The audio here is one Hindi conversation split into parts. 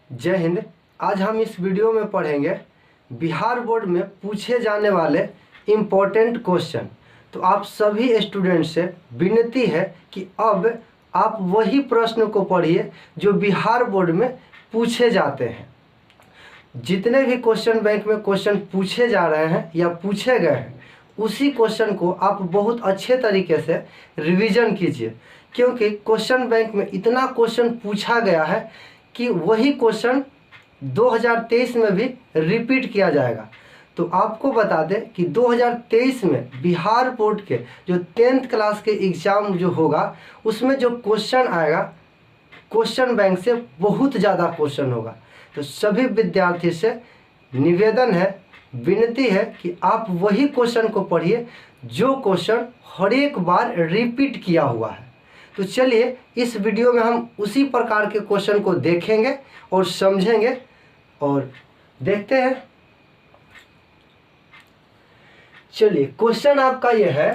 जय हिंद। आज हम इस वीडियो में पढ़ेंगे बिहार बोर्ड में पूछे जाने वाले इम्पोर्टेंट क्वेश्चन। तो आप सभी स्टूडेंट से विनती है कि अब आप वही प्रश्न को पढ़िए जो बिहार बोर्ड में पूछे जाते हैं। जितने भी क्वेश्चन बैंक में क्वेश्चन पूछे जा रहे हैं या पूछे गए हैं, उसी क्वेश्चन को आप बहुत अच्छे तरीके से रिवीजन कीजिए, क्योंकि क्वेश्चन बैंक में इतना क्वेश्चन पूछा गया है कि वही क्वेश्चन 2023 में भी रिपीट किया जाएगा। तो आपको बता दें कि 2023 में बिहार बोर्ड के जो 10th क्लास के एग्ज़ाम जो होगा, उसमें जो क्वेश्चन आएगा क्वेश्चन बैंक से बहुत ज़्यादा क्वेश्चन होगा। तो सभी विद्यार्थी से निवेदन है, विनती है कि आप वही क्वेश्चन को पढ़िए जो क्वेश्चन हर एक बार रिपीट किया हुआ है। तो चलिए इस वीडियो में हम उसी प्रकार के क्वेश्चन को देखेंगे और समझेंगे और देखते हैं। चलिए क्वेश्चन आपका यह है,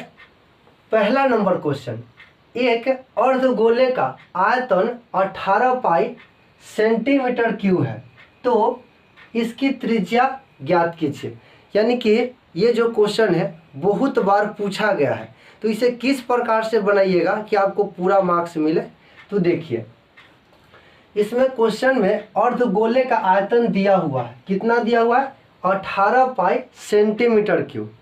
पहला नंबर क्वेश्चन, एक अर्धगोले का आयतन 18 पाई सेंटीमीटर क्यूब है, तो इसकी त्रिज्या ज्ञात कीजिए। यानी कि ये जो क्वेश्चन है बहुत बार पूछा गया है, तो इसे किस प्रकार से बनाइएगा कि आपको पूरा मार्क्स मिले। तो देखिए, इसमें क्वेश्चन में अर्धगोले का आयतन दिया हुआ है, कितना दिया हुआ है, 18 पाई सेंटीमीटर क्यूब।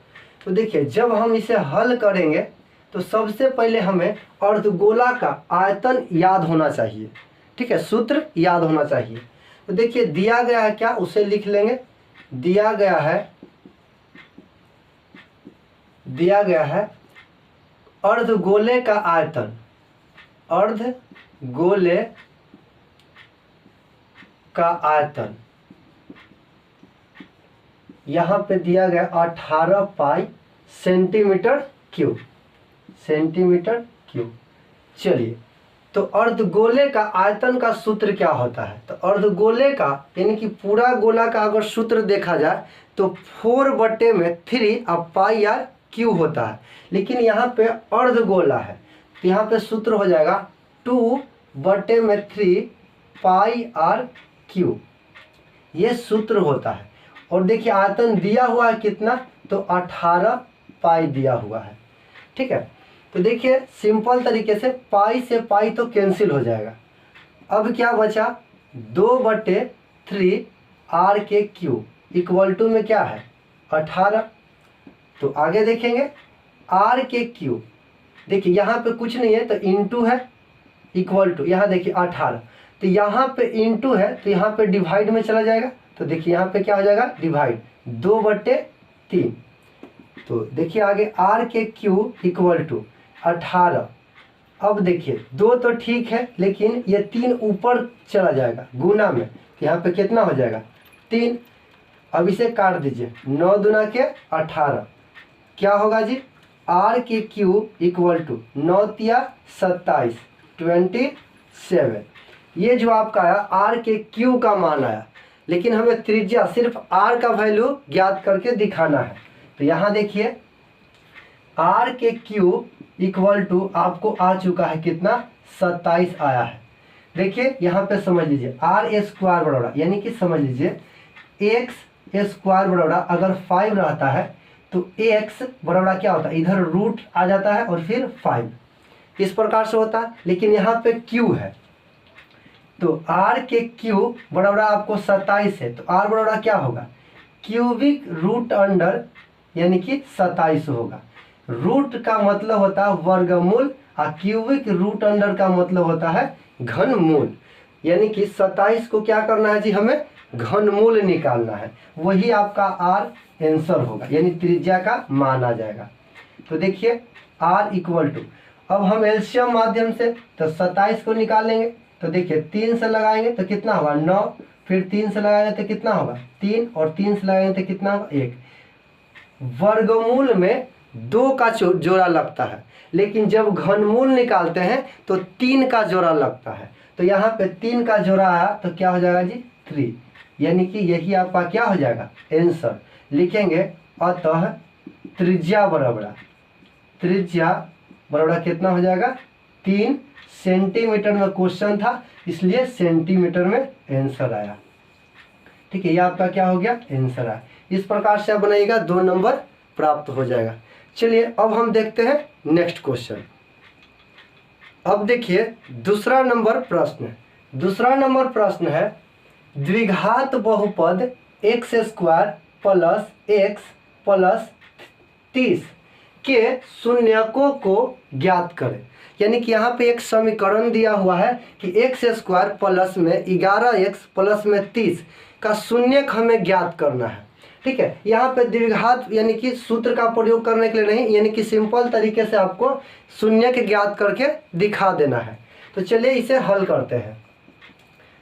तो देखिए, जब हम इसे हल करेंगे तो सबसे पहले हमें अर्धगोला का आयतन याद होना चाहिए, ठीक है, सूत्र याद होना चाहिए। तो देखिए दिया गया है क्या, उसे लिख लेंगे। दिया गया है अर्धगोले का आयतन, अर्धगोले का आयतन यहाँ पे दिया गया 18 पाई सेंटीमीटर क्यूब, सेंटीमीटर क्यूब। चलिए, तो अर्धगोले का आयतन का सूत्र क्या होता है। तो अर्धगोले का यानी कि पूरा गोला का अगर सूत्र देखा जाए तो 4/3 अब पाई आर क्यू होता है, लेकिन यहाँ पे अर्धगोला है तो यहाँ पे सूत्र हो जाएगा 2/3 पाई आर क्यू, ये सूत्र होता है। और देखिए आयतन दिया हुआ है कितना, तो 18 पाई दिया हुआ है, ठीक है। तो देखिए सिंपल तरीके से पाई से पाई तो कैंसिल हो जाएगा। अब क्या बचा, 2/3 आर के क्यूब इक्वल टू में क्या है, 18। तो आगे देखेंगे आर के क्यूब, देखिए यहाँ पे कुछ नहीं है तो इंटू है, इक्वल टू, यहाँ देखिए 18, तो यहाँ पे इंटू है तो यहाँ पे डिवाइड में चला जाएगा। तो देखिए यहाँ पे क्या हो जाएगा, डिवाइड, 2/3। तो देखिए आगे आर के क्यूब इक्वल टू 18। अब देखिए 2 तो ठीक है, लेकिन ये 3 ऊपर चला जाएगा गुना में, तो यहाँ पे कितना हो जाएगा, 3। अब इसे काट दीजिए, 9 दूना के 18, क्या होगा जी, आर के क्यूब इक्वल टू 9 तिया 27, 27। ये जो आपका आया आर के क्यूब का मान आया, लेकिन हमें त्रिज्या सिर्फ आर का वैल्यू ज्ञात करके दिखाना है। तो यहाँ देखिए आर के क्यूब इक्वल टू आपको आ चुका है कितना, 27 आया है। देखिए यहाँ पे समझ लीजिए आर स्क्वायर बराबर, यानी कि समझ लीजिए एक्स स्क्वायर बराबर अगर 5 रहता है तो एक्स बराबर क्या होता है, इधर रूट आ जाता है और फिर 5, इस प्रकार से होता है। लेकिन यहाँ पे क्यू है, तो आर के क्यूब बराबर आपको 27 है, तो आर बराबर क्या होगा, क्यूबिक रूट अंडर यानी कि 27 होगा। रूट का मतलब होता है वर्गमूल और क्यूबिक रूट अंडर का मतलब होता है घनमूल। यानी कि 27 को क्या करना है जी, हमें घनमूल निकालना है, वही आपका आर आंसर होगा, यानी त्रिज्या का मान आ जाएगा। तो देखिए आर इक्वल टू, अब हम एलसीएम माध्यम से तो 27 को निकालेंगे। तो देखिए 3 से लगाएंगे तो कितना होगा, 9, फिर 3 से लगाएंगे तो कितना होगा, 3, और 3 से लगाएंगे तो कितना होगा, 1। वर्गमूल में 2 का जोड़ा लगता है, लेकिन जब घनमूल निकालते हैं तो 3 का जोड़ा लगता है। तो यहाँ पे 3 का जोड़ा आया तो क्या हो जाएगा जी, 3, यानी कि यही आपका क्या हो जाएगा, आंसर लिखेंगे। अतः त्रिज्या बराबर कितना हो जाएगा, 3 सेंटीमीटर में क्वेश्चन था, इसलिए सेंटीमीटर में आंसर आया। ठीक है, ये आपका क्या हो गया, आंसर आया। इस प्रकार से आप बनाइएगा, 2 नंबर प्राप्त हो जाएगा। चलिए अब हम देखते हैं नेक्स्ट क्वेश्चन। अब देखिए दूसरा नंबर प्रश्न है द्विघात बहुपद x² + x + 30 के शून्यकों को ज्ञात करें। यानी कि यहाँ पे एक समीकरण दिया हुआ है कि x² प्लस में 11x प्लस में 30 का शून्यक हमें ज्ञात करना है। ठीक है, यहाँ पे द्विघात यानी कि सूत्र का प्रयोग करने के लिए नहीं, यानी कि सिंपल तरीके से आपको शून्यक ज्ञात करके दिखा देना है। तो चलिए इसे हल करते हैं।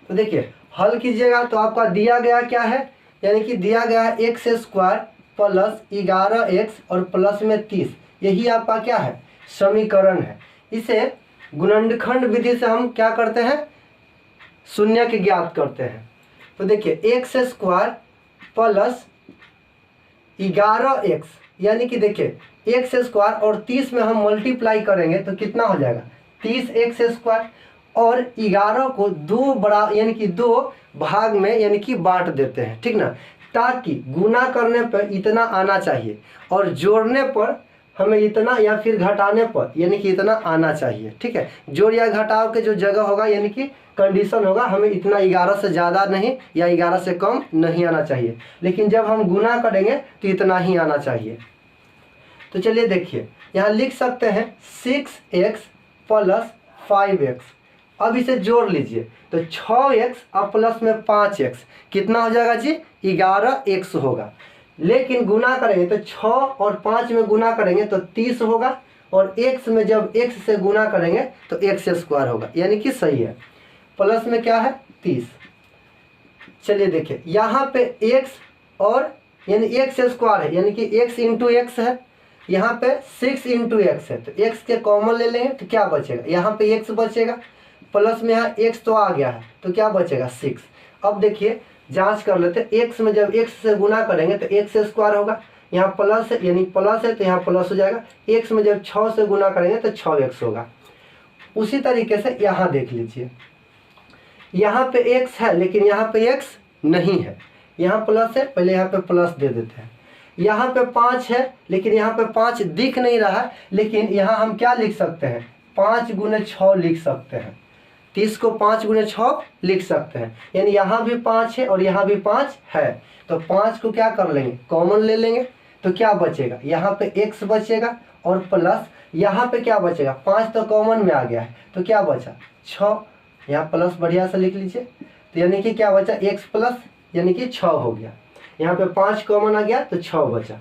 तो देखिए हल कीजिएगा तो आपका दिया गया क्या है, यानी कि दिया गया है x² प्लस 11x और प्लस में 30, यही आपका क्या है, समीकरण है। इसे गुणनखंड विधि से हम क्या करते हैं, शून्यक ज्ञात करते हैं। तो देखिए x² प्लस 11x, यानी कि देखिए x² और 30 में हम मल्टीप्लाई करेंगे तो कितना हो जाएगा, 30x², और 11 को 2 बड़ा यानी कि 2 भाग में यानी कि बांट देते हैं। ठीक ना, ताकि गुना करने पर इतना आना चाहिए और जोड़ने पर हमें इतना या फिर घटाने पर यानी कि इतना आना चाहिए। ठीक है, जोड़ या घटाव के जो जगह होगा यानी कि कंडीशन होगा, हमें इतना 11 से ज़्यादा नहीं या 11 से कम नहीं आना चाहिए, लेकिन जब हम गुना करेंगे तो इतना ही आना चाहिए। तो चलिए देखिए यहाँ लिख सकते हैं 6x प्लस 5x। अब इसे जोड़ लीजिए तो 6x और प्लस में 5x कितना हो जाएगा जी, 11x होगा। लेकिन गुना करेंगे तो 6 और 5 में गुना करेंगे तो 30 होगा, और x में जब x से गुना करेंगे तो x² होगा, यानी कि सही है। प्लस में क्या है, 30। चलिए देखिए यहाँ पे x और यानी x² है, यानी कि x इंटू x है, यहाँ पे 6 इंटू x है, तो x के कॉमन ले लेंगे तो क्या बचेगा, यहाँ पे x बचेगा, प्लस में यहाँ x तो आ गया है तो क्या बचेगा, 6। अब देखिए जांच कर लेते हैं, x में जब x से गुना करेंगे तो x² होगा, यहाँ प्लस है यानी प्लस है तो यहाँ प्लस हो जाएगा, x में जब 6 से गुना करेंगे तो 6x होगा। उसी तरीके से यहाँ देख लीजिए, यहाँ पे x है लेकिन यहाँ पे x नहीं है, यहाँ प्लस है, पहले यहाँ पे प्लस दे देते हैं। यहाँ पे 5 है लेकिन यहाँ पे 5 दिख नहीं रहा है, लेकिन यहाँ हम क्या लिख सकते हैं, 5 गुने 6 लिख सकते हैं, 30 को 5 गुने 6 लिख सकते हैं, यानी यहाँ भी 5 है और यहाँ भी 5 है, तो 5 को क्या कर लेंगे, कॉमन ले लेंगे, तो क्या बचेगा, यहाँ पे x बचेगा और प्लस यहाँ पे क्या बचेगा, 5 तो कॉमन में आ गया है तो क्या बचा, 6, यहाँ प्लस बढ़िया से लिख लीजिए, तो यानी कि क्या बचा, x प्लस यानी कि 6 हो गया, यहाँ पे 5 कॉमन आ गया तो 6 बचा।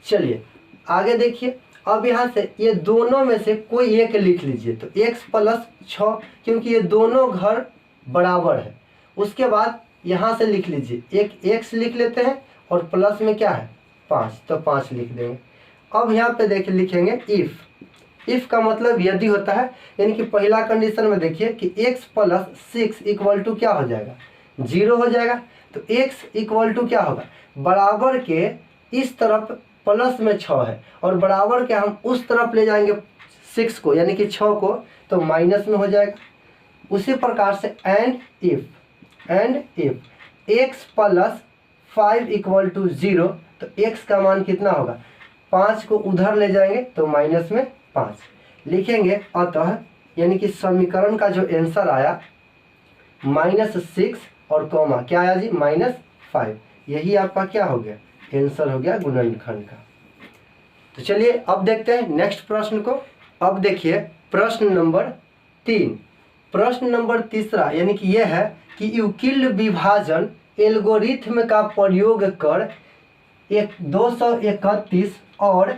चलिए आगे देखिए, अब यहाँ से ये दोनों में से कोई एक लिख लीजिए, तो x प्लस 6, क्योंकि ये दोनों घर बराबर है। उसके बाद यहाँ से लिख लीजिए, एक x लिख लेते हैं और प्लस में क्या है 5, तो 5 लिख देंगे। अब यहाँ पे देखिए लिखेंगे इफ़ का मतलब यदि होता है, यानी कि पहला कंडीशन में देखिए कि x प्लस 6 इक्वल टू क्या हो जाएगा, 0 हो जाएगा, तो x इक्वल टू क्या होगा, बराबर के इस तरफ प्लस में 6 है और बराबर के हम उस तरफ ले जाएंगे 6 को यानी कि 6 को, तो माइनस में हो जाएगा। उसी प्रकार से and if x plus 5 equal to 0, तो x का मान कितना होगा, 5 को उधर ले जाएंगे तो माइनस में 5 लिखेंगे। अतः यानी कि समीकरण का जो आंसर आया -6 और कॉमा क्या आया जी, -5, यही आपका क्या हो गया, आंसर हो गया गुणनखंड का। तो चलिए अब देखते हैं नेक्स्ट प्रश्न को। अब देखिए प्रश्न नंबर 3, प्रश्न नंबर तीसरा, यानी कि यह है कि यूक्लिड विभाजन एल्गोरिथ्म का प्रयोग कर 231 और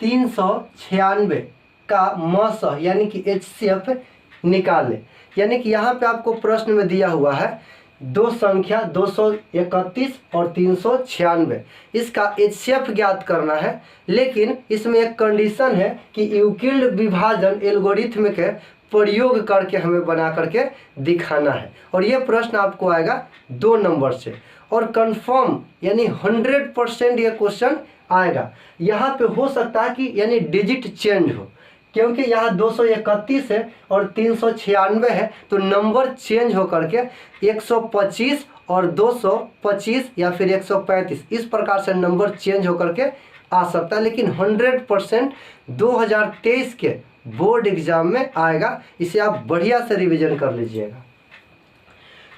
396 का मसह यानी कि HCF निकालें। यानी कि यहाँ पे आपको प्रश्न में दिया हुआ है दो संख्या 231 और 396, इसका HCF ज्ञात करना है, लेकिन इसमें एक कंडीशन है कि यूक्लिड विभाजन एल्गोरिथ्म के प्रयोग करके हमें बना करके दिखाना है। और ये प्रश्न आपको आएगा 2 नंबर से, और कंफर्म यानी 100% ये क्वेश्चन आएगा। यहाँ पे हो सकता है कि यानी डिजिट चेंज हो, क्योंकि यहाँ 231 है और 396 है, तो नंबर चेंज होकर के 125 और 225 या फिर 135 इस प्रकार से नंबर चेंज होकर के आ सकता है, लेकिन 100% 2023 के बोर्ड एग्जाम में आएगा। इसे आप बढ़िया से रिवीजन कर लीजिएगा।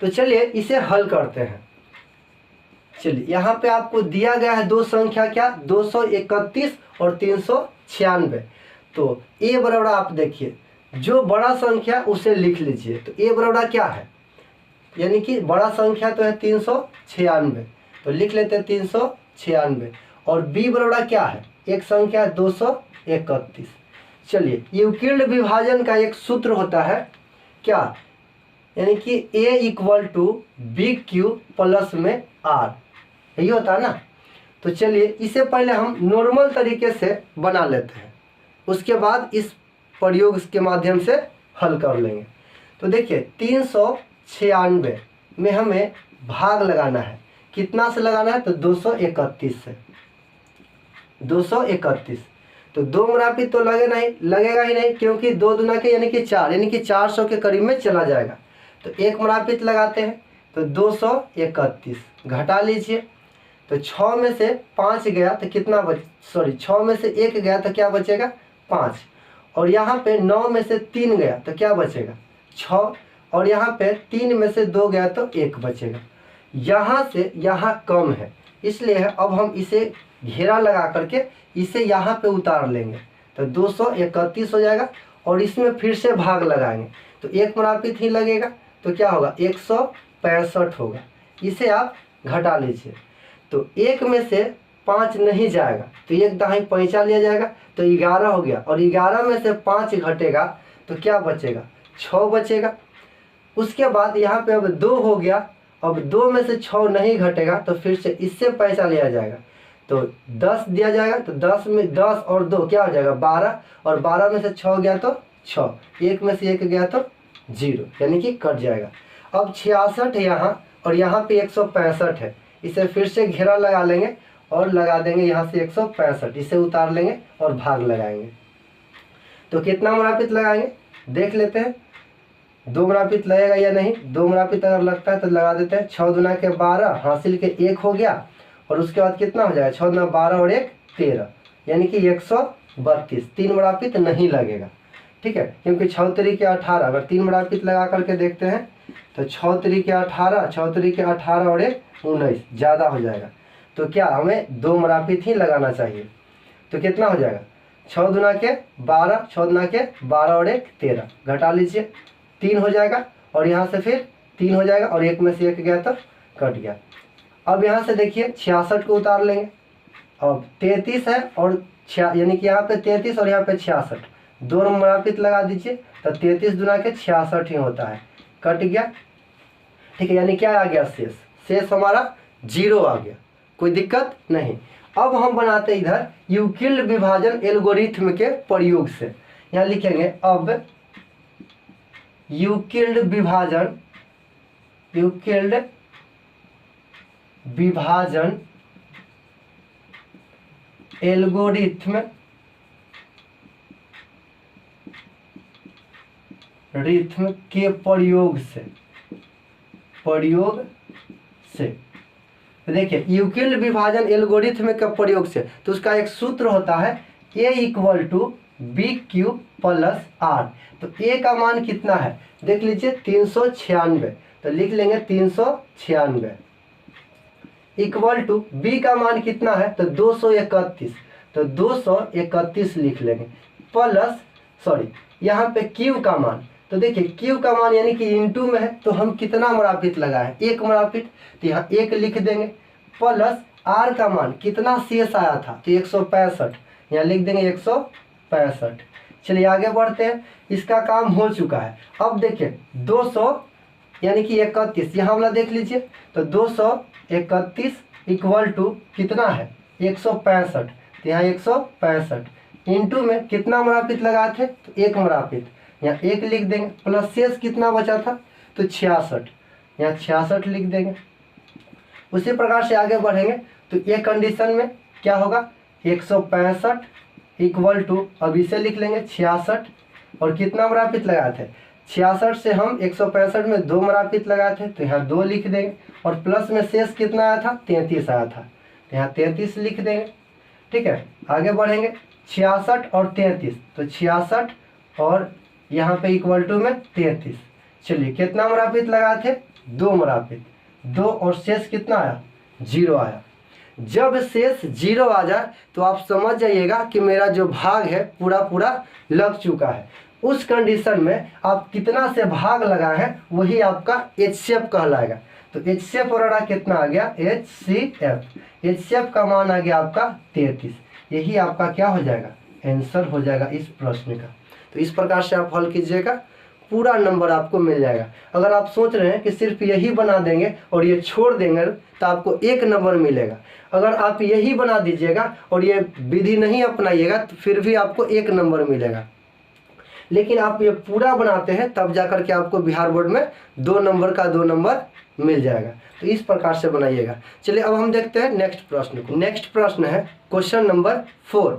तो चलिए इसे हल करते हैं। चलिए यहाँ पे आपको दिया गया है दो संख्या, क्या 231 और 396। तो ए बराबर आप देखिए, जो बड़ा संख्या उसे लिख लीजिए। तो ए बराबर क्या है, यानी कि बड़ा संख्या तो है 396, तो लिख लेते हैं 396। और बी बराबर क्या है, एक संख्या 231। चलिए यूक्लिड विभाजन का एक सूत्र होता है क्या, यानी कि a equal to B Q plus में r, यही होता है ना। तो चलिए इसे पहले हम नॉर्मल तरीके से बना लेते हैं, उसके बाद इस प्रयोग के माध्यम से हल कर लेंगे। तो देखिए 396 में हमें भाग लगाना है, कितना से लगाना है, तो 231 से। 231 तो दो मुनाफिक तो लगेगा ही नहीं, क्योंकि 2 दूना के यानी कि 4, यानी कि 400 के करीब में चला जाएगा। तो एक मुनाफिक लगाते हैं, तो 231 घटा लीजिए। तो 6 में से 5 गया तो कितना 6 में से 1 गया तो क्या बचेगा 5। और यहाँ पे 9 में से 3 गया तो क्या बचेगा 6। और यहाँ पे 3 में से 2 गया तो 1 बचेगा। यहाँ से यहाँ कम है, इसलिए अब हम इसे घेरा लगा करके इसे यहाँ पे उतार लेंगे। तो 231 हो जाएगा और इसमें फिर से भाग लगाएंगे, तो एक मुनाफिक ही लगेगा, तो क्या होगा 165 होगा। इसे आप घटा लीजिए। तो 1 में से 5 नहीं जाएगा, तो 1 दाही पैंचा लिया जाएगा, तो 11 हो गया। और 11 में से 5 घटेगा तो क्या बचेगा 6 बचेगा। उसके बाद यहाँ पे अब 2 हो गया, अब 2 में से 6 नहीं घटेगा, तो फिर से इससे पैसा लिया जाएगा, तो 10 दिया जाएगा। तो 10 में 10 और 2 क्या हो जाएगा 12, और 12 में से 6 गया तो 6, 1 में से 1 गया तो 0, यानी कि कट जाएगा। अब 66 है यहाँ, और यहाँ पे 165 है, इसे फिर से घेरा लगा लेंगे और लगा देंगे यहाँ से 165, इसे उतार लेंगे और भाग लगाएंगे। तो कितना मुनाफिक लगाएंगे देख लेते हैं, 2 मुनाफिक लगेगा या नहीं। 2 मुनाफिक अगर लगता है तो लगा देते हैं। 6 दूना के 12, हासिल के 1 हो गया, और उसके बाद कितना हो जाएगा 6 दूना 12 और 1 13, यानी कि 132। 3 मुनाफिक नहीं लगेगा, ठीक है, क्योंकि 6 तरीके 18, अगर 3 मुनाफिक लगा करके देखते हैं तो 6 तरीके 18, 6 तरीके 18 और 1 19, ज़्यादा हो जाएगा। तो क्या हमें 2 मुनाफिक ही लगाना चाहिए। तो कितना हो जाएगा 6 दूना के 12, 6 दूना के 12 और 1 13, घटा लीजिए 3 हो जाएगा, और यहाँ से फिर 3 हो जाएगा, और 1 में से 1 गया तो कट गया। अब यहाँ से देखिए 66 को उतार लेंगे। अब 33 है और यानी कि यहाँ पे 33 और यहाँ पे 66, दोनों मुनाफिक लगा दीजिए, तो 33 दूना के 66 ही होता है, कट गया, ठीक है, यानी क्या आ गया शेष हमारा 0 आ गया, कोई दिक्कत नहीं। अब हम बनाते इधर यूक्लिड विभाजन एल्गोरिथ्म के प्रयोग से। यहाँ लिखेंगे अब यूक्लिड विभाजन एल्गोरिथ्म के प्रयोग से देखिए यूक्लिड विभाजन एल्गोरिथ्म के प्रयोग से, तो उसका एक सूत्र होता है a equal to B Q plus R. तो a का मान कितना है देख लीजिए 396, तो लिख लेंगे 396 इक्वल टू b का मान कितना है तो 231, तो 231 लिख लेंगे, प्लस यहाँ पे q का मान, तो देखिए q का मान यानी कि इंटू में है, तो हम कितना मुनाफिक लगाए 1 मुनाफिक, तो यहाँ 1 लिख देंगे, प्लस r का मान कितना शेष आया था तो 165, यहाँ लिख देंगे 165। चलिए आगे बढ़ते हैं, इसका काम हो चुका है। अब देखिए 200 यानी कि 31, यहाँ वाला देख लीजिए, तो 231 इक्वल टू कितना है 165, तो यहाँ 165 इंटू में कितना मुनाफिक लगाए थे तो 1 मुनाफिक, यहाँ 1 लिख देंगे, प्लस शेष कितना बचा था तो 66, यहाँ 66 लिख देंगे। उसी प्रकार से आगे बढ़ेंगे, तो ये कंडीशन में क्या होगा 165 इक्वल टू, अब इसे लिख लेंगे 66 और कितना मरापित लगाए थे 66 से हम 165 में 2 मरापित लगाए थे तो यहाँ 2 लिख देंगे और प्लस में शेष कितना आया था 33 आया था तो यहाँ 33 लिख देंगे। ठीक है, आगे बढ़ेंगे 66 और 33 तो 66 और यहाँ पे इक्वल टू में 33। चलिए कितना मरापित लगाए थे 2 मरापित, 2 और शेष कितना आया 0 आया। जब शेष 0 आ जाए तो आप समझ जाइएगा कि मेरा जो भाग है पूरा पूरा लग चुका है। उस कंडीशन में आप कितना से भाग लगाए हैं वही आपका HCF कहलाएगा। तो HCF बराबर कितना आ गया HCF का मान आ गया आपका 33। यही आपका क्या हो जाएगा आंसर हो जाएगा इस प्रश्न का। तो इस प्रकार से आप हल कीजिएगा, पूरा नंबर आपको मिल जाएगा। अगर आप सोच रहे हैं कि सिर्फ यही बना देंगे और ये छोड़ देंगे तो आपको 1 नंबर मिलेगा। अगर आप यही बना दीजिएगा और ये विधि नहीं अपनाइएगा तो फिर भी आपको 1 नंबर मिलेगा। लेकिन आप ये पूरा बनाते हैं तब जाकर के आपको बिहार बोर्ड में 2 नंबर का 2 नंबर मिल जाएगा। तो इस प्रकार से बनाइएगा। चलिए अब हम देखते हैं नेक्स्ट प्रश्न को। नेक्स्ट प्रश्न है क्वेश्चन नंबर 4।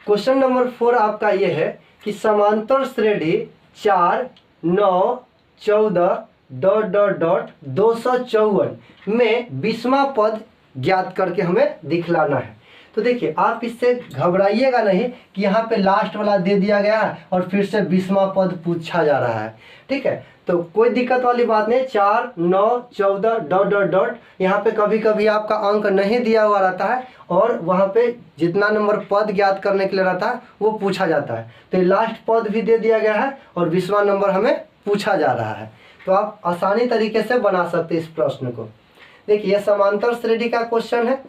क्वेश्चन नंबर 4 आपका ये है कि समांतर श्रेणी 4, 9, 14 ... 254 में 20वां पद ज्ञात करके हमें दिखलाना है। तो देखिए आप इससे घबराइएगा नहीं कि यहाँ पे लास्ट वाला दे दिया गया है और फिर से 20वां पद पूछा जा रहा है। ठीक है, तो कोई दिक्कत वाली बात नहीं। 4, 9, 14 ... यहाँ पे कभी कभी आपका अंक नहीं दिया हुआ रहता है और वहाँ पे जितना नंबर पद ज्ञात करने के लिए रहता है वो पूछा जाता है। तो लास्ट पद भी दे दिया गया है और 20वां नंबर हमें पूछा जा रहा है। तो आप आसानी तरीके से बना सकते हैं इस प्रश्न को। देखिए यह समांतर श्रेणी का क्वेश्चन है,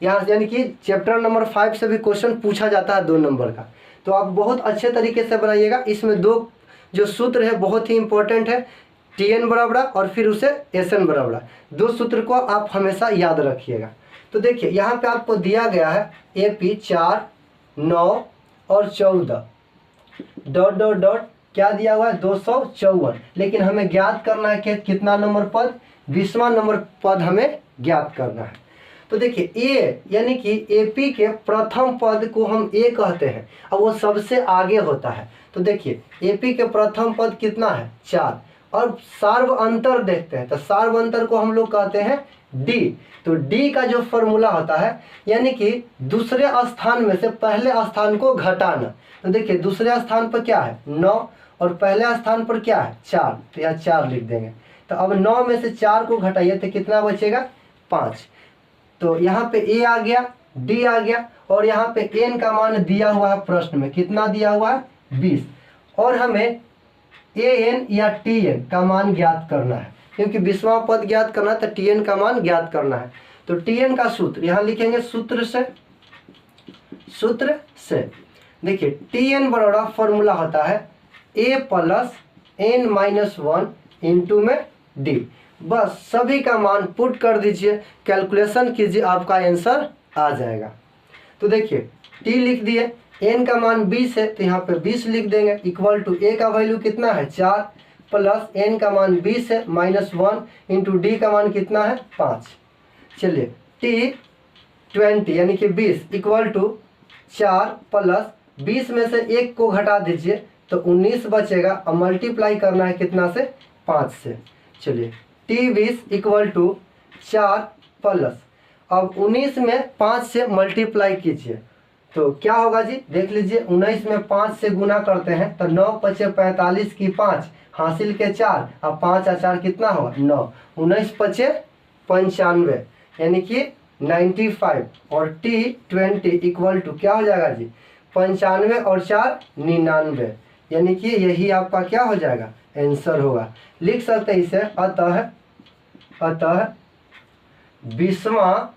यहाँ यानी कि चैप्टर नंबर 5 से भी क्वेश्चन पूछा जाता है 2 नंबर का। तो आप बहुत अच्छे तरीके से बनाइएगा। इसमें 2 जो सूत्र है बहुत ही इंपॉर्टेंट है, TN बराबर और फिर उसे SN बराबर। 2 सूत्र को आप हमेशा याद रखिएगा। तो देखिए यहाँ पे आपको दिया गया है AP 4, 9 और 14 ... क्या दिया हुआ है 254। लेकिन हमें ज्ञात करना है कि कितना नंबर पद 20वां नंबर पद हमें ज्ञात करना है। तो देखिए ए यानी कि AP के प्रथम पद को हम A कहते हैं। अब वो सबसे आगे होता है। तो देखिए AP के प्रथम पद कितना है 4 और सार्व अंतर देखते हैं तो सार्व अंतर को हम लोग कहते हैं D। तो D का जो फॉर्मूला होता है यानी कि दूसरे स्थान में से पहले स्थान को घटाना। तो देखिए दूसरे स्थान पर क्या है 9 और पहले स्थान पर क्या है 4, तो यहाँ 4 लिख देंगे। तो अब 9 में से 4 को घटाइए तो कितना बचेगा 5। तो यहाँ पे A आ गया, D आ गया और यहाँ पे N का मान दिया हुआ है प्रश्न में, कितना दिया हुआ है 20। और हमें AN या TN का मान ज्ञात करना है, क्योंकि 20वां पद ज्ञात करना है तो TN का मान ज्ञात करना है। तो TN का सूत्र यहाँ लिखेंगे सूत्र से देखिए TN बराबर फॉर्मूला होता है A + N-1 इंटू में D। बस सभी का मान पुट कर दीजिए, कैलकुलेशन कीजिए, आपका आंसर आ जाएगा। तो देखिए T लिख दिए, N का मान 20 है तो यहाँ पे 20 लिख देंगे, इक्वल टू A का वैल्यू कितना है 4 प्लस N का मान 20 है -1 इंटू D का मान कितना है 5। चलिए T 20 यानी कि 20 इक्वल टू 4 प्लस 20 में से 1 को घटा दीजिए तो 19 बचेगा और मल्टीप्लाई करना है कितना से 5 से। चलिए T20 इक्वल टू 4 प्लस, अब 19 में 5 से मल्टीप्लाई कीजिए तो क्या होगा जी देख लीजिए। 19 में 5 से गुना करते हैं तो 9 × 5 = 45 की 5 हासिल के 4, अब 5 और 4 कितना होगा 9, 19 × 5 = 95 यानी कि 95 और T20 इक्वल टू क्या हो जाएगा जी 95 और 4 99 यानी कि यही आपका क्या हो जाएगा आंसर होगा। लिख सकते हैं इसे अतः 20वां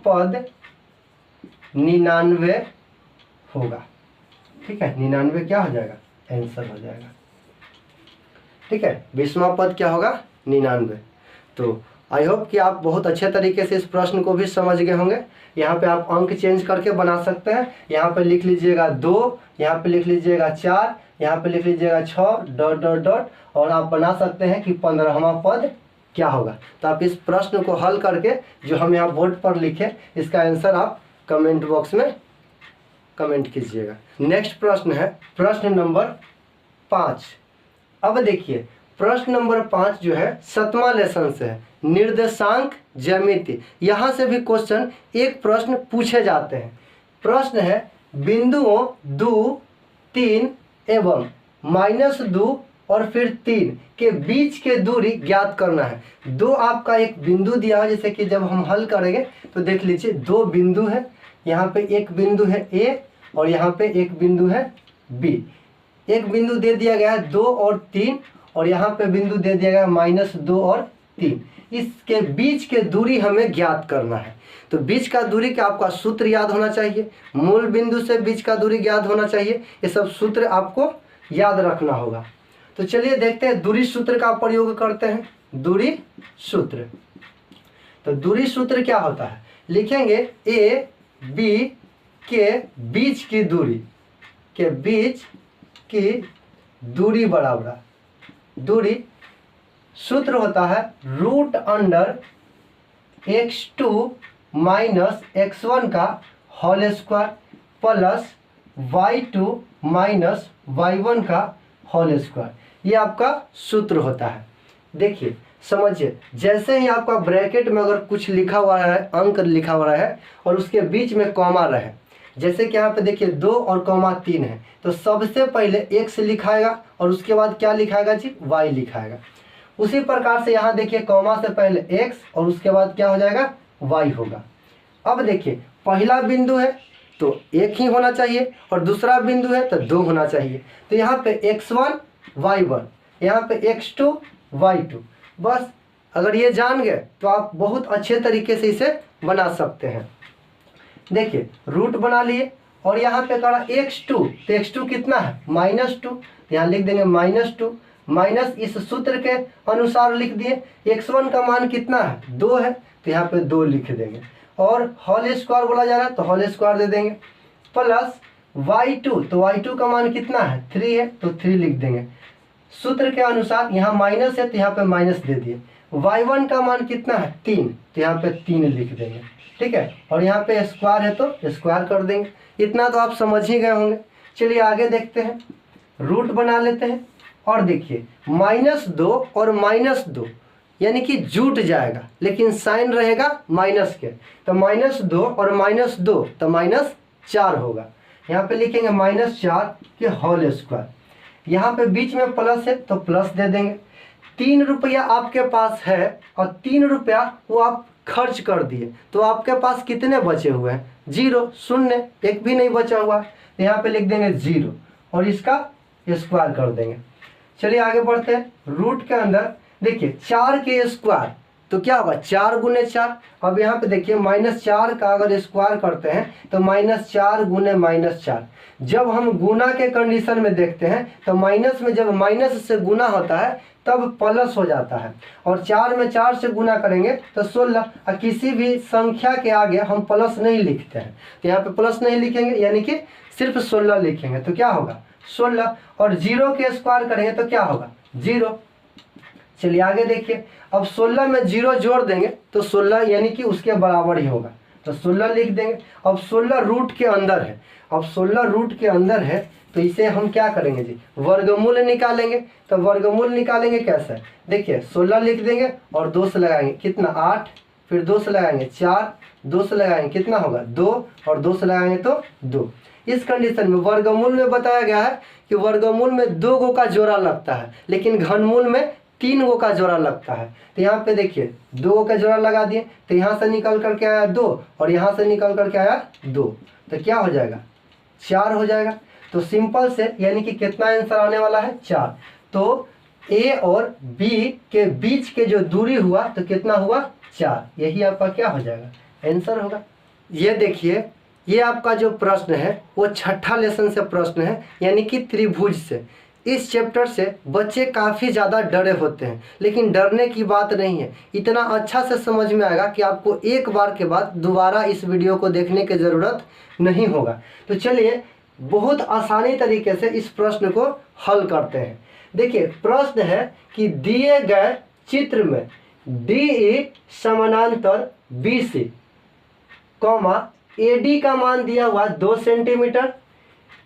पद 99 होगा। ठीक है, 99 क्या हो जाएगा आंसर हो जाएगा। ठीक है, 20वां पद क्या होगा 99। तो आई होप कि आप बहुत अच्छे तरीके से इस प्रश्न को भी समझ गए होंगे। यहाँ पे आप अंक चेंज करके बना सकते हैं। यहाँ पे लिख लीजिएगा 2, यहाँ पे लिख लीजिएगा 4, यहाँ पे लिख लीजिएगा 6 ... और आप बना सकते हैं कि 15वां पद क्या होगा। तो आप इस प्रश्न को हल करके जो हम यहाँ बोर्ड पर लिखे इसका आंसर आप कमेंट बॉक्स में कमेंट कीजिएगा। नेक्स्ट प्रश्न है प्रश्न नंबर 5। अब देखिए प्रश्न नंबर 5 जो है 7वां लेसन से है, निर्देशांक ज्यामिति। यहाँ से भी क्वेश्चन एक प्रश्न पूछे जाते हैं। प्रश्न है बिंदुओं 2, 3 एवं -2 और फिर 3 के बीच के दूरी ज्ञात करना है। दो आपका एक बिंदु दिया है, जैसे कि जब हम हल करेंगे तो देख लीजिए 2 बिंदु है, यहाँ पे एक बिंदु है A और यहाँ पे एक बिंदु है B। एक बिंदु दे दिया गया है 2 और 3 और यहाँ पे बिंदु दे दिया गया है -2 और 3। इसके बीच के दूरी हमें ज्ञात करना है। तो बीच का दूरी का आपका सूत्र याद होना चाहिए, मूल बिंदु से बीच का दूरी ज्ञात होना चाहिए, ये सब सूत्र आपको याद रखना होगा। तो चलिए देखते हैं दूरी सूत्र का प्रयोग करते हैं। दूरी सूत्र, तो दूरी सूत्र क्या होता है, लिखेंगे ए बी के बीच की दूरी बराबर दूरी सूत्र होता है √x2 - x1 का whole square plus y2 - y1 का होल स्क्वायर। ये आपका सूत्र होता है। देखिए समझिए, जैसे ही आपका ब्रैकेट में अगर कुछ लिखा हुआ है, अंक लिखा हुआ है और उसके बीच में कॉमा रहे, जैसे कि यहाँ पे देखिए 2 और कॉमा 3 है, तो सबसे पहले x लिखाएगा और उसके बाद क्या लिखाएगा जी, y लिखाएगा। उसी प्रकार से यहाँ देखिए कॉमा से पहले x और उसके बाद क्या हो जाएगा, y होगा। अब देखिए पहला बिंदु है तो एक ही होना चाहिए और दूसरा बिंदु है तो 2 होना चाहिए। तो यहाँ पे x1 y1, यहाँ पे x2 y2। बस अगर ये जान गए तो आप बहुत अच्छे तरीके से इसे बना सकते हैं। देखिए रूट बना लिए और यहाँ पे करा x2, तो x2 कितना है, -2, यहाँ लिख देंगे -2 माइनस इस सूत्र के अनुसार लिख दिए। x1 का मान कितना है, 2 है, तो यहाँ पे 2 लिख देंगे और होल स्क्वायर बोला जा रहा है तो होल स्क्वायर दे देंगे प्लस y2, तो y2 का मान कितना है, 3 है, तो 3 लिख देंगे। सूत्र के अनुसार यहाँ माइनस है तो यहाँ पे माइनस दे दिए। y1 का मान कितना है, 3, तो यहाँ पे 3 लिख देंगे, ठीक है। और यहाँ पे स्क्वायर है तो स्क्वायर कर देंगे। इतना तो आप समझ ही गए होंगे। चलिए आगे देखते हैं, रूट बना लेते हैं और देखिए -2 और -2 यानी कि जुट जाएगा लेकिन साइन रहेगा माइनस के, तो -2 और -2 तो -4 होगा। यहाँ पे लिखेंगे -4 के होल स्क्वायर, यहाँ पे बीच में प्लस है तो प्लस दे देंगे। 3 रुपया आपके पास है और 3 रुपया वो आप खर्च कर दिए, तो आपके पास कितने बचे हुए हैं, 0, 0, एक भी नहीं बचा हुआ है। यहाँ पे लिख देंगे 0 और इसका स्क्वायर कर देंगे। चलिए आगे बढ़ते हैं। रूट के अंदर देखिए 4 के स्क्वायर तो क्या होगा, 4 गुने 4। अब यहाँ पे देखिए -4 का अगर स्क्वायर करते हैं तो -4 गुने -4। जब हम गुना के कंडीशन में देखते हैं तो माइनस में जब माइनस से गुना होता है तब प्लस हो जाता है, और 4 में 4 से गुना करेंगे तो 16। और किसी भी संख्या के आगे हम प्लस नहीं लिखते हैं, तो यहाँ पे प्लस नहीं लिखेंगे यानी कि सिर्फ 16 लिखेंगे, तो क्या होगा 16। और 0 के स्क्वायर करेंगे तो क्या होगा, 0। चलिए आगे देखिए, अब 16 में 0 जोड़ देंगे तो 16 यानी कि उसके बराबर ही होगा, तो 16 लिख देंगे। अब 16 रूट के अंदर है, अब 16 रूट के अंदर है तो इसे हम क्या करेंगे जी, वर्गमूल निकालेंगे। तो वर्गमूल निकालेंगे कैसे, देखिए 16 लिख देंगे और 2 से लगाएंगे कितना 8, फिर 2 से लगाएंगे 4, 2 से लगाएंगे कितना होगा 2, और 2 से लगाएंगे तो 2। इस कंडीशन में वर्गमूल में बताया गया है कि वर्गमूल में 2 गो का जोड़ा लगता है लेकिन घनमूल में 3 गो का जोड़ा लगता है। तो यहाँ पे देखिए 2 गो का जोड़ा लगा दिए, तो यहाँ से निकल करके आया 2 और यहाँ से निकल करके आया 2, तो क्या हो जाएगा 4 हो जाएगा। तो सिंपल से यानी कि कितना आंसर आने वाला है 4। तो ए और बी के बीच के जो दूरी हुआ तो कितना हुआ 4, यही आपका क्या हो जाएगा आंसर होगा। ये देखिए ये आपका जो प्रश्न है वो 6ठा लेसन से प्रश्न है, यानी कि त्रिभुज से। इस चैप्टर से बच्चे काफ़ी ज़्यादा डरे होते हैं, लेकिन डरने की बात नहीं है। इतना अच्छा से समझ में आएगा कि आपको एक बार के बाद दोबारा इस वीडियो को देखने की ज़रूरत नहीं होगा। तो चलिए बहुत आसानी तरीके से इस प्रश्न को हल करते हैं। देखिए प्रश्न है कि दिए गए चित्र में DE समानांतर BC, AD का मान दिया हुआ 2 सेंटीमीटर,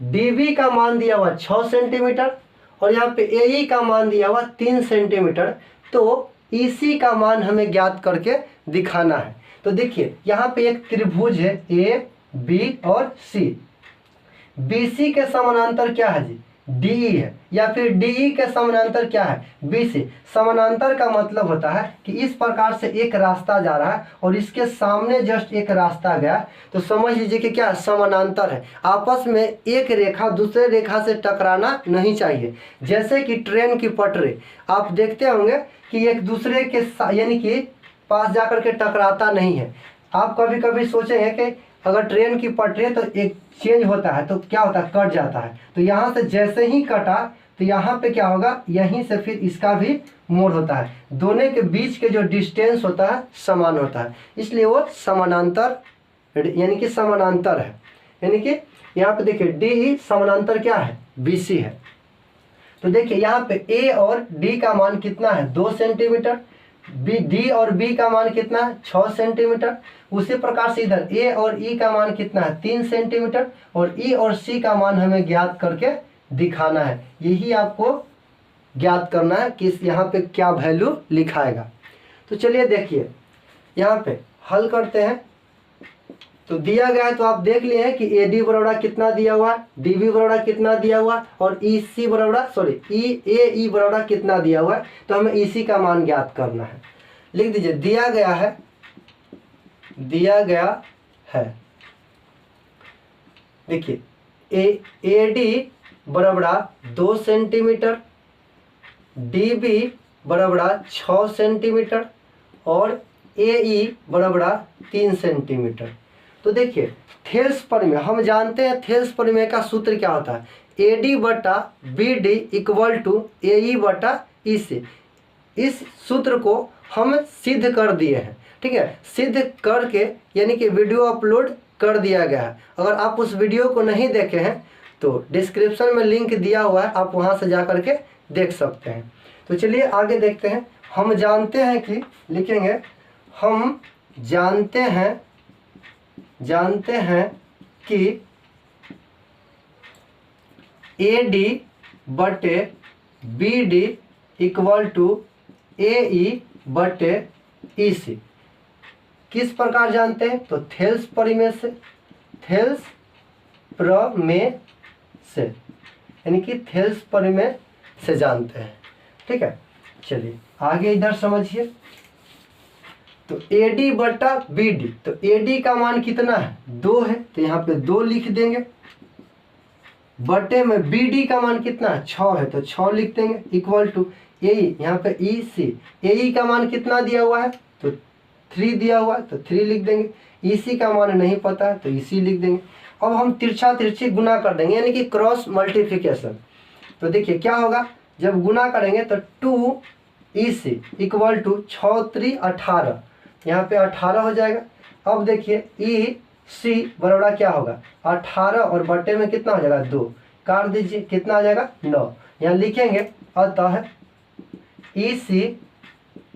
DB का मान दिया हुआ 6 सेंटीमीटर और यहाँ पे AE का मान दिया हुआ 3 सेंटीमीटर। तो EC का मान हमें ज्ञात करके दिखाना है। तो देखिए यहाँ पे एक त्रिभुज है AB और C, BC के समानांतर क्या है जी, DE है, या फिर DE के समानांतर क्या है, BC। समानांतर का मतलब होता है कि इस प्रकार से एक रास्ता जा रहा है और इसके सामने जस्ट एक रास्ता गया, तो समझ लीजिए कि क्या समानांतर है। आपस में एक रेखा दूसरे रेखा से टकराना नहीं चाहिए। जैसे कि ट्रेन की पटरी आप देखते होंगे कि एक दूसरे के यानी कि पास जाकर के टकराता नहीं है। आप कभी कभी सोचेंगे कि अगर ट्रेन की पटरी है तो एक चेंज होता है तो क्या होता है, कट जाता है। तो यहाँ से जैसे ही कटा तो यहाँ पे क्या होगा, यहीं से फिर इसका भी मोड़ होता है। दोनों के बीच के जो डिस्टेंस होता है समान होता है, इसलिए वो समानांतर यानी कि समानांतर है। यानी कि यहाँ पे देखिए DE समानांतर क्या है, BC है। तो देखिए यहाँ पे A और D का मान कितना है, 2 सेंटीमीटर, D और B का मान कितना है, 6 सेंटीमीटर। उसी प्रकार से इधर A और E का मान कितना है, 3 सेंटीमीटर और E और C का मान हमें ज्ञात करके दिखाना है। यही आपको ज्ञात करना है कि यहाँ पे क्या वैल्यू लिखाएगा। तो चलिए देखिए यहाँ पे हल करते हैं। तो दिया गया है तो आप देख लिए हैं कि AD बराबर कितना दिया हुआ है, DB बराबर कितना दिया हुआ है और EC बराबर AE बराबर कितना दिया हुआ है। तो हमें EC का मान ज्ञात करना है। लिख दीजिए दिया गया है देखिए AD बराबर 2 सेंटीमीटर, DB बराबर 6 सेंटीमीटर और AE बराबर 3 सेंटीमीटर। तो देखिए थेल्स प्रमेय हम जानते हैं, थेल्स प्रमेय का सूत्र क्या होता है, AD बटा BD इक्वल टू AE बटा EC। इस सूत्र को हम सिद्ध कर दिए हैं, ठीक है। सिद्ध करके यानी कि वीडियो अपलोड कर दिया गया है। अगर आप उस वीडियो को नहीं देखे हैं तो डिस्क्रिप्शन में लिंक दिया हुआ है, आप वहां से जा करके देख सकते हैं। तो चलिए आगे देखते हैं। हम जानते हैं कि लिखेंगे, हम जानते हैं कि AD बटे BD इक्वल टू AE बटे EC। किस प्रकार जानते हैं, तो थेल्स प्रमेय से यानी कि थेल्स प्रमेय से जानते हैं, ठीक है। चलिए आगे इधर समझिए। तो AD बटा BD, तो AD का मान कितना है, 2 है, तो यहाँ पे 2 लिख देंगे। बटे में BD का मान कितना है, 6 है, तो 6 लिख देंगे इक्वल टू AE, यहाँ पे EC, AE का मान कितना दिया हुआ है, तो 3 दिया हुआ है, तो 3 लिख देंगे। EC का मान नहीं पता है तो EC लिख देंगे। अब हम तिरछी गुना कर देंगे यानी कि क्रॉस मल्टीप्लिकेशन। तो देखिए क्या होगा, जब गुना करेंगे तो 2EC इक्वल टू 6 3 18, यहाँ पे 18 हो जाएगा। अब देखिए EC बराबर क्या होगा, 18 और बटे में कितना हो जाएगा, 2 काट दीजिए, कितना आ जाएगा, 9। यहाँ लिखेंगे अतः EC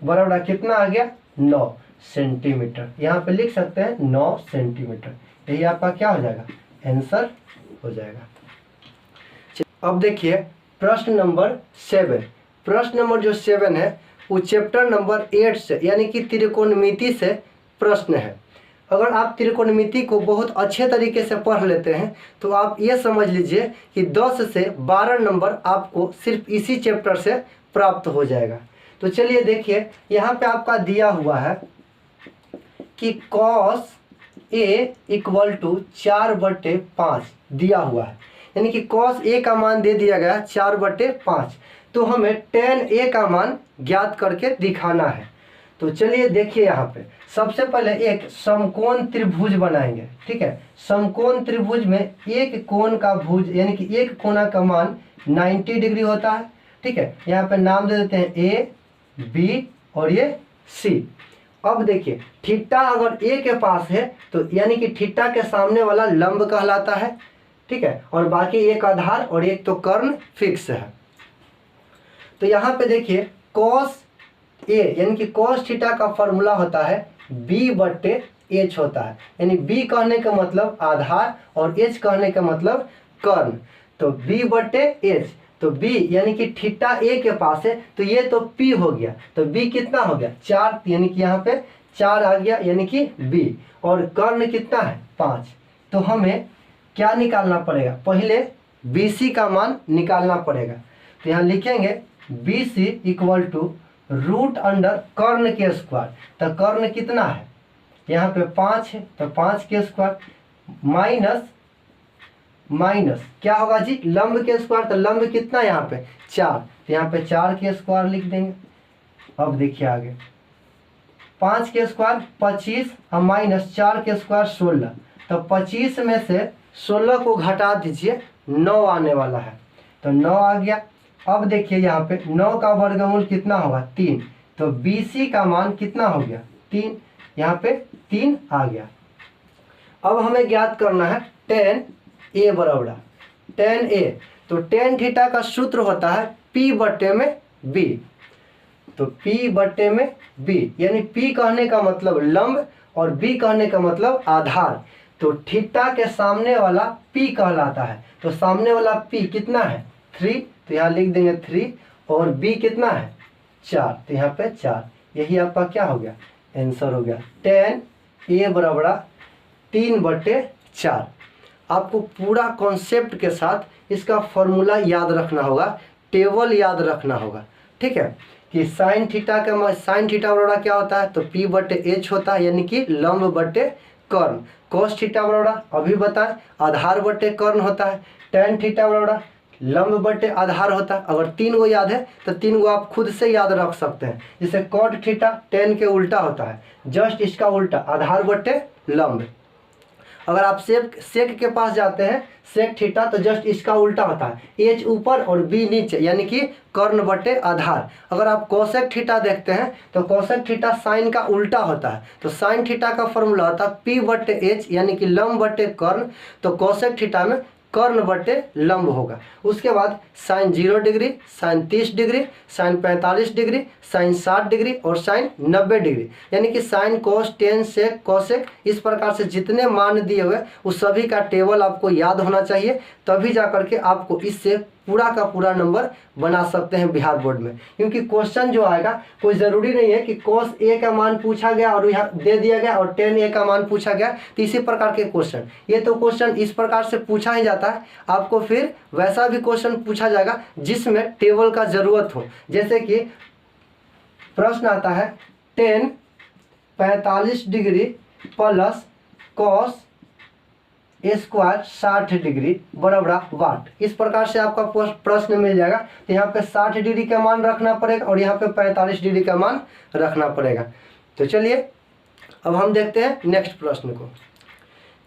बराबर कितना आ गया, 9 सेंटीमीटर। यहाँ पे लिख सकते हैं 9 सेंटीमीटर। यही आपका क्या हो जाएगा, आंसर हो जाएगा। अब देखिए प्रश्न नंबर 7। प्रश्न नंबर जो 7 है वो चैप्टर नंबर 8 से यानी कि त्रिकोणमिति से प्रश्न है। अगर आप त्रिकोणमिति को बहुत अच्छे तरीके से पढ़ लेते हैं तो आप ये समझ लीजिए कि 10 से 12 नंबर आपको सिर्फ इसी चैप्टर से प्राप्त हो जाएगा। तो चलिए देखिए यहाँ पे आपका दिया हुआ है कि cos A इक्वल टू 4/5 दिया हुआ है, यानी कि cos A का मान दे दिया गया 4/5। तो हमें tan A का मान ज्ञात करके दिखाना है। तो चलिए देखिए यहाँ पे सबसे पहले एक समकोण त्रिभुज बनाएंगे, ठीक है। समकोण त्रिभुज में एक कोण का भुज यानी कि एक कोना का मान 90 डिग्री होता है, ठीक है। यहाँ पे नाम दे देते हैं A B और ये C। अब देखिए थीटा अगर A के पास है तो यानी कि थीटा के सामने वाला लंब कहलाता है, ठीक है। और बाकी एक आधार और एक तो कर्ण फिक्स है। तो यहाँ पे देखिए cos A यानी कि cos थीटा का फॉर्मूला होता है B/2 एच होता है, यानी बी कहने का मतलब आधार और एच कहने का मतलब कर्ण। तो बी बटे एच, तो बी यानी कि थीटा ए के पास है तो ये तो पी हो गया, तो बी कितना हो गया 4, यानी कि यहाँ पे 4 आ गया, यानी कि बी। और कर्ण कितना है 5। तो हमें क्या निकालना पड़ेगा, पहले बी सी का मान निकालना पड़ेगा। तो यहाँ लिखेंगे B C equal to root under कर्ण के स्क्वायर। तो कर्ण कितना है, यहाँ पे 5 है तो 5 के स्क्वायर माइनस क्या होगा जी, लंब के स्क्वायर। तो लंब कितना है यहाँ पे 4, तो यहाँ पे 4 के स्क्वायर लिख देंगे। अब देखिए आगे 5 के स्क्वायर 25 और माइनस 4 के स्क्वायर 16। तो 25 में से 16 को घटा दीजिए, 9 आने वाला है, तो 9 आ गया। अब देखिए यहाँ पे 9 का वर्गमूल कितना होगा 3, तो BC का मान कितना हो गया 3, यहाँ पे 3 आ गया। अब हमें ज्ञात करना है tan A बराबर tan A। तो tan थीटा का सूत्र होता है P बटे में B। तो P बटे में B, यानी P कहने का मतलब लंब और B कहने का मतलब आधार। तो थीटा के सामने वाला P कहलाता है। तो सामने वाला P कितना है 3, तो यहाँ लिख देंगे 3, और B कितना है 4, तो यहाँ पे 4। यही आपका क्या हो गया आंसर हो गया tan A बराबर 3 बटे 4। आपको पूरा कॉन्सेप्ट के साथ इसका फॉर्मूला याद रखना होगा, टेबल याद रखना होगा, ठीक है। कि साइन थीटा बराबर क्या होता है, तो P बटे H होता है, यानी कि लंब बटे कर्ण। कोस थीटा बराबर अभी बताएं आधार बटे कर्ण होता है। tan थीटा बराबर लंब बटे आधार होता है। अगर 3 गो याद है तो 3 गो आप खुद से याद रख सकते हैं। जैसे कॉट थीटा tan के उल्टा होता है, जस्ट इसका उल्टा आधार बटे लंब। अगर आप सेक के पास जाते हैं सेक थीटा, तो जस्ट इसका उल्टा होता है, एच ऊपर और बी नीचे, यानी कि कर्ण बटे आधार। अगर आप कोसेक थीटा देखते हैं तो कोसेक थीटा साइन का उल्टा होता है। तो साइन थीटा का फॉर्मूला होता है P बटे एच, यानी कि लंब बटे कर्ण। तो कोसेक थीटा में कर्ण बटे लंब होगा। उसके बाद sine 0 degree, sine 30 degree, sine 45 degree, sine 60 degree और साइन 90 डिग्री, यानी कि sine cos tan sec cosec, इस प्रकार से जितने मान दिए हुए उस सभी का टेबल आपको याद होना चाहिए, तभी जा करके आपको इससे पूरा का पूरा नंबर बना सकते हैं बिहार बोर्ड में। क्योंकि क्वेश्चन जो आएगा कोई ज़रूरी नहीं है कि कोस ए का मान पूछा गया और यहाँ दे दिया गया और tan A का मान पूछा गया, तो इसी प्रकार के क्वेश्चन, ये तो क्वेश्चन इस प्रकार से पूछा ही जाता है। आपको फिर वैसा भी क्वेश्चन पूछा जाएगा जिसमें टेबल का ज़रूरत हो। जैसे कि प्रश्न आता है tan 45 degree plus cos square 60 degree बराबर वाट, इस प्रकार से आपका प्रश्न मिल जाएगा। तो यहाँ पे 60 डिग्री का मान रखना पड़ेगा और यहाँ पे 45 डिग्री का मान रखना पड़ेगा। तो चलिए अब हम देखते हैं नेक्स्ट प्रश्न को।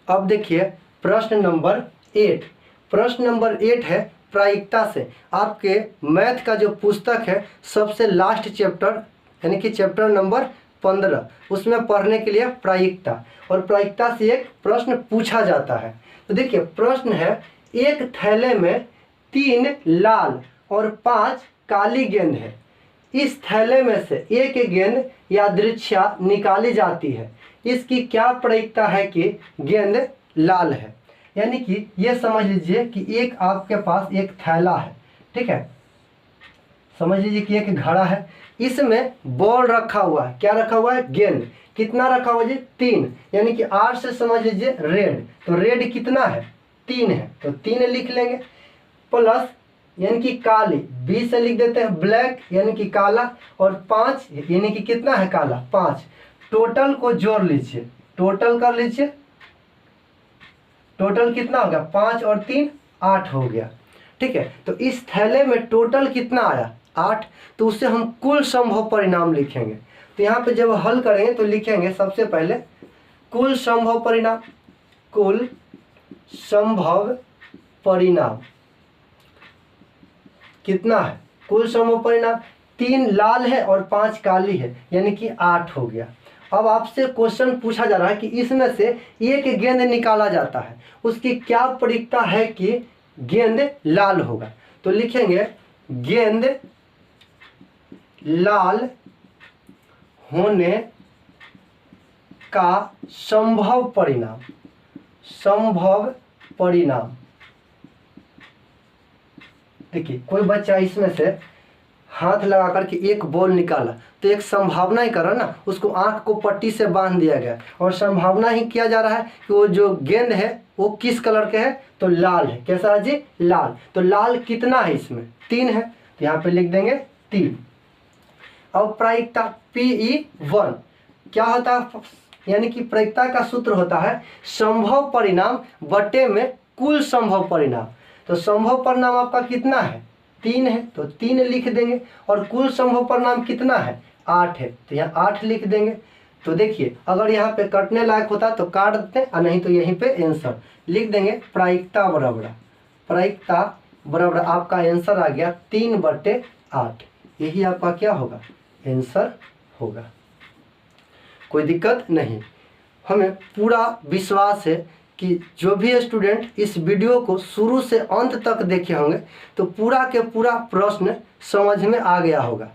अब देखिए प्रश्न नंबर 8। प्रश्न नंबर 8 है प्रायिकता से। आपके मैथ का जो पुस्तक है सबसे लास्ट चैप्टर, यानी कि चैप्टर नंबर 15, उसमें पढ़ने के लिए प्रायिकता, और प्रायिकता से एक प्रश्न पूछा जाता है। तो देखिए प्रश्न है, एक थैले में 3 लाल और 5 काली गेंद है। इस थैले में से एक गेंद यादृच्छा निकाली जाती है, इसकी क्या प्रायिकता है कि गेंद लाल है। यानी कि ये समझ लीजिए कि एक आपके पास एक थैला है, ठीक है, समझ लीजिए कि एक घड़ा है, इसमें बॉल रखा हुआ है। क्या रखा हुआ है, गेंद। कितना रखा हुआ है जी 3, यानी कि 8 से समझ लीजिए रेड, तो रेड कितना है 3 है, तो 3 लिख लेंगे। प्लस यानी कि काली, बी से लिख देते हैं ब्लैक, यानी कि काला, और 5 यानी कि कितना है काला 5। टोटल को जोड़ लीजिए, टोटल कर लीजिए, टोटल कितना हो गया 5 और 3 8 हो गया, ठीक है। तो इस थैले में टोटल कितना आया 8, तो उससे हम कुल संभव परिणाम लिखेंगे। तो यहाँ पे जब हल करेंगे तो लिखेंगे सबसे पहले कुल संभव परिणाम, कुल संभव परिणाम कितना है, कुल संभव परिणाम 3 लाल है और 5 काली है, यानी कि 8 हो गया। अब आपसे क्वेश्चन पूछा जा रहा है कि इसमें से एक गेंद निकाला जाता है, उसकी क्या प्रायिकता है कि गेंद लाल होगा। तो लिखेंगे गेंद लाल होने का संभव परिणाम, संभव परिणाम। देखिए कोई बच्चा इसमें से हाथ लगा करके एक बॉल निकाला तो एक संभावना ही कर रहा ना, उसको आंख को पट्टी से बांध दिया गया और संभावना ही किया जा रहा है कि वो जो गेंद है वो किस कलर के है, तो लाल है। कैसा है जी, लाल। तो लाल कितना है इसमें, 3 है, तो यहाँ पे लिख देंगे 3। अब प्रायिकता PE1 क्या होता है, यानी कि प्रायिकता का सूत्र होता है संभव परिणाम बटे में कुल संभव परिणाम। तो संभव परिणाम आपका कितना है, 3 है, तो 3 लिख देंगे और कुल संभव परिणाम कितना है, 8 है, तो यहाँ 8 लिख देंगे। तो देखिए अगर यहाँ पे कटने लायक होता तो काट देते और नहीं तो यहीं पे आंसर लिख देंगे। प्रायिकता बराबर, प्रायिकता बराबर आपका आंसर आ गया 3/8। यही आपका क्या होगा, आंसर होगा। कोई दिक्कत नहीं। हमें पूरा विश्वास है कि जो भी स्टूडेंट इस वीडियो को शुरू से अंत तक देखे होंगे तो पूरा के पूरा प्रश्न समझ में आ गया होगा।